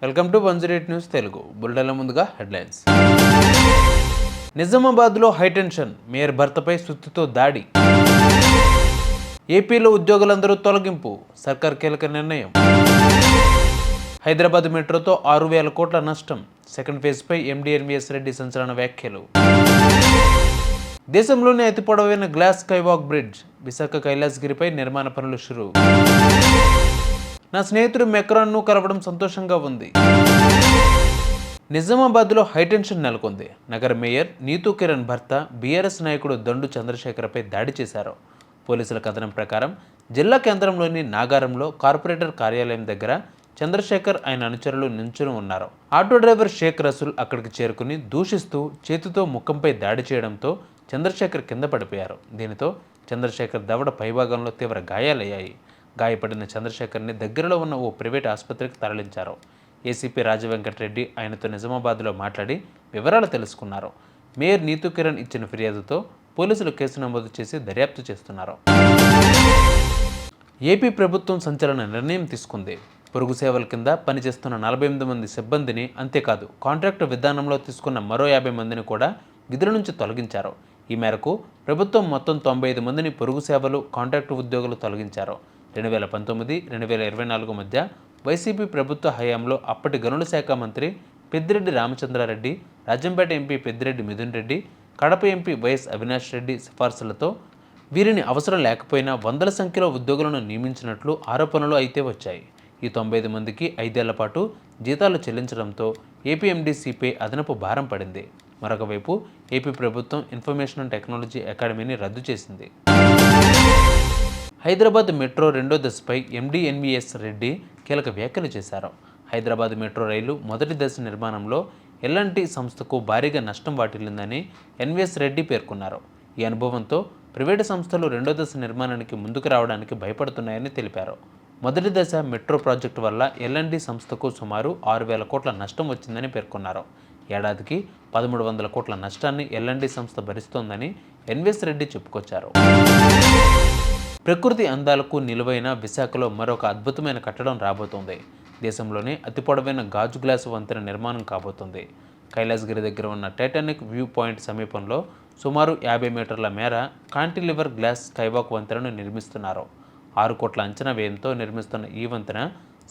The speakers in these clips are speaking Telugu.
Welcome to 108 news Telugu. బులెటిన్ల ముందుగా హెడ్లైన్స్. నిజామాబాద్లో హైటెన్షన్, మేయర్ భర్తపై సుత్తితో దాడి. ఏపీలో ఉద్యోగులందరూ తొలగింపు, సర్కార్ కీలక నిర్ణయం. హైదరాబాద్ మెట్రోతో 6,000 కోట్ల నష్టం, సెకండ్ ఫేజ్పై ఎండీ ఎన్వీఎస్ రెడ్డి సంచలన వ్యాఖ్యలు. దేశంలోనే అతి పొడవైన గ్లాస్ స్కైవాక్ బ్రిడ్జ్, విశాఖ కైలాసగిరిపై నిర్మాణ పనులు షురూ. నా స్నేహితుడు మెక్రాన్ను కలవడం సంతోషంగా ఉంది. నిజామాబాద్లో హైటెన్షన్ నెలకొంది. నగర మేయర్ నీతూ కిరణ్ భర్త బీఆర్ఎస్ నాయకుడు దండు చంద్రశేఖర్పై దాడి చేశారు. పోలీసుల కథనం ప్రకారం జిల్లా కేంద్రంలోని నాగారంలో కార్పొరేటర్ కార్యాలయం దగ్గర చంద్రశేఖర్ ఆయన అనుచరులు నించుని ఉన్నారు. ఆటో డ్రైవర్ షేక్ రసూల్ అక్కడికి చేరుకుని దూషిస్తూ చేతితో ముఖంపై దాడి చేయడంతో చంద్రశేఖర్ కింద పడిపోయారు. దీనితో చంద్రశేఖర్ దవడ పైభాగంలో తీవ్ర గాయాలయ్యాయి. గాయపడిన చంద్రశేఖర్ని దగ్గరలో ఉన్న ఓ ప్రైవేట్ ఆసుపత్రికి తరలించారు. ఏసీపీ రాజవెంకటరెడ్డి ఆయనతో నిజామాబాద్లో మాట్లాడి వివరాలు తెలుసుకున్నారు. మేయర్ నీతూ కిరణ్ ఇచ్చిన ఫిర్యాదుతో పోలీసులు కేసు నమోదు చేసి దర్యాప్తు చేస్తున్నారు. ఏపీ ప్రభుత్వం సంచలన నిర్ణయం తీసుకుంది. పొరుగు సేవల కింద పనిచేస్తున్న 48 మంది సిబ్బందిని, అంతేకాదు కాంట్రాక్టు విధానంలో తీసుకున్న మరో 50 మందిని కూడా విధుల నుంచి తొలగించారు. ఈ మేరకు ప్రభుత్వం మొత్తం 95 మందిని పొరుగు సేవలు, కాంట్రాక్టు ఉద్యోగులు తొలగించారు. 2019-2024 మధ్య వైసీపీ ప్రభుత్వ హయాంలో అప్పటి గనుల శాఖ మంత్రి Peddireddy Ramachandra Reddy, Rajampet MP Peddireddy Mithun Reddy, Kadapa MP YS Avinash Reddy సిఫార్సులతో వీరిని అవసరం లేకపోయినా వందల సంఖ్యలో ఉద్యోగులను నియమించినట్లు ఆరోపణలు అయితే వచ్చాయి. ఈ 95 మందికి 5 ఏళ్ల పాటు జీతాలు చెల్లించడంతో ఏపీఎండీసీపై అదనపు భారం పడింది. మరొక వైపు ఏపీ ప్రభుత్వం ఇన్ఫర్మేషన్ అండ్ టెక్నాలజీ అకాడమీని రద్దు చేసింది. హైదరాబాద్ మెట్రో రెండో దశపై ఎండీ ఎన్వీఎస్ రెడ్డి కీలక వ్యాఖ్యలు చేశారు. హైదరాబాద్ మెట్రో రైలు మొదటి దశ నిర్మాణంలో ఎల్ఎన్టీ సంస్థకు భారీగా నష్టం వాటిల్లిందని ఎన్వీఎస్ రెడ్డి పేర్కొన్నారు. ఈ అనుభవంతో ప్రైవేటు సంస్థలు రెండో దశ నిర్మాణానికి ముందుకు రావడానికి భయపడుతున్నాయని తెలిపారు. మొదటి దశ మెట్రో ప్రాజెక్టు వల్ల ఎల్ఎన్టీ సంస్థకు సుమారు 6,000 కోట్ల నష్టం వచ్చిందని పేర్కొన్నారు. ఏడాదికి 1,300 కోట్ల నష్టాన్ని ఎల్ఎన్టీ సంస్థ భరిస్తోందని ఎన్వీఎస్ రెడ్డి చెప్పుకొచ్చారు. ప్రకృతి అందాలకు నిలువైన విశాఖలో మరొక అద్భుతమైన కట్టడం రాబోతోంది. దేశంలోనే అతి పొడవైన గాజు గ్లాసు వంతెన నిర్మాణం కాబోతుంది. కైలాసగిరి దగ్గర ఉన్న టైటానిక్ వ్యూ పాయింట్ సమీపంలో సుమారు 50 మీటర్ల మేర కాంటిలివర్ గ్లాస్ స్కైవాక్ వంతెనను నిర్మిస్తున్నారు. 6 కోట్ల అంచనా వ్యయంతో నిర్మిస్తున్న ఈ వంతెన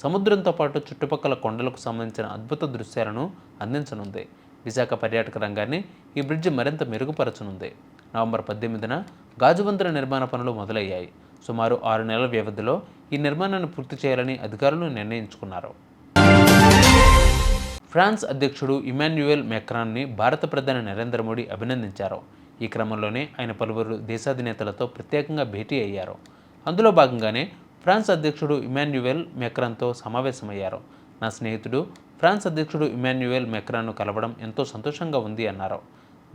సముద్రంతో పాటు చుట్టుపక్కల కొండలకు సంబంధించిన అద్భుత దృశ్యాలను అందించనుంది. విశాఖ పర్యాటక రంగాన్ని ఈ బ్రిడ్జి మరింత మెరుగుపరచనుంది. నవంబర్ 18న గాజు వంతెన నిర్మాణ పనులు మొదలయ్యాయి. సుమారు 6 నెలల వ్యవధిలో ఈ నిర్మాణాన్ని పూర్తి చేయాలని అధికారులు నిర్ణయించుకున్నారు. ఫ్రాన్స్ అధ్యక్షుడు ఇమాన్యుయల్ మెక్రాన్ని భారత ప్రధాని నరేంద్ర మోడీ అభినందించారు. ఈ క్రమంలోనే ఆయన పలువురు దేశాధినేతలతో ప్రత్యేకంగా భేటీ అయ్యారు. అందులో భాగంగానే ఫ్రాన్స్ అధ్యక్షుడు ఇమాన్యుయల్ మెక్రాన్తో సమావేశమయ్యారు. నా స్నేహితుడు ఫ్రాన్స్ అధ్యక్షుడు ఇమాన్యుయల్ మెక్రాన్ను కలవడం ఎంతో సంతోషంగా ఉంది అన్నారు.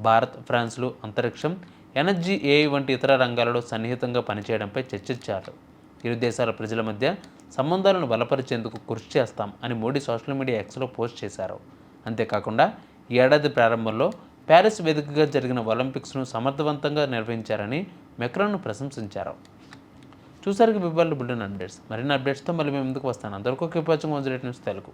భారత్, ఫ్రాన్స్లు అంతరిక్షం, ఎనర్జీ, ఏఐ వంటి ఇతర రంగాలలో సన్నిహితంగా పనిచేయడంపై చర్చించారు. ఇరు దేశాల ప్రజల మధ్య సంబంధాలను బలపరిచేందుకు కృషి చేస్తాం అని మోడీ సోషల్ మీడియా ఎక్స్లో పోస్ట్ చేశారు. అంతేకాకుండా ఈ ఏడాది ప్రారంభంలో ప్యారిస్ వేదికగా జరిగిన ఒలింపిక్స్ను సమర్థవంతంగా నిర్వహించారని మెక్రాన్ను ప్రశంసించారు. చూసారు వివరాలు బులెటిన్ అప్డేట్స్. మరిన్ని అప్డేట్స్తో మళ్ళీ మేము ముందుకు వస్తాను. అందరికీ కీప్ వాచింగ్ 108 న్యూస్ తెలుగు.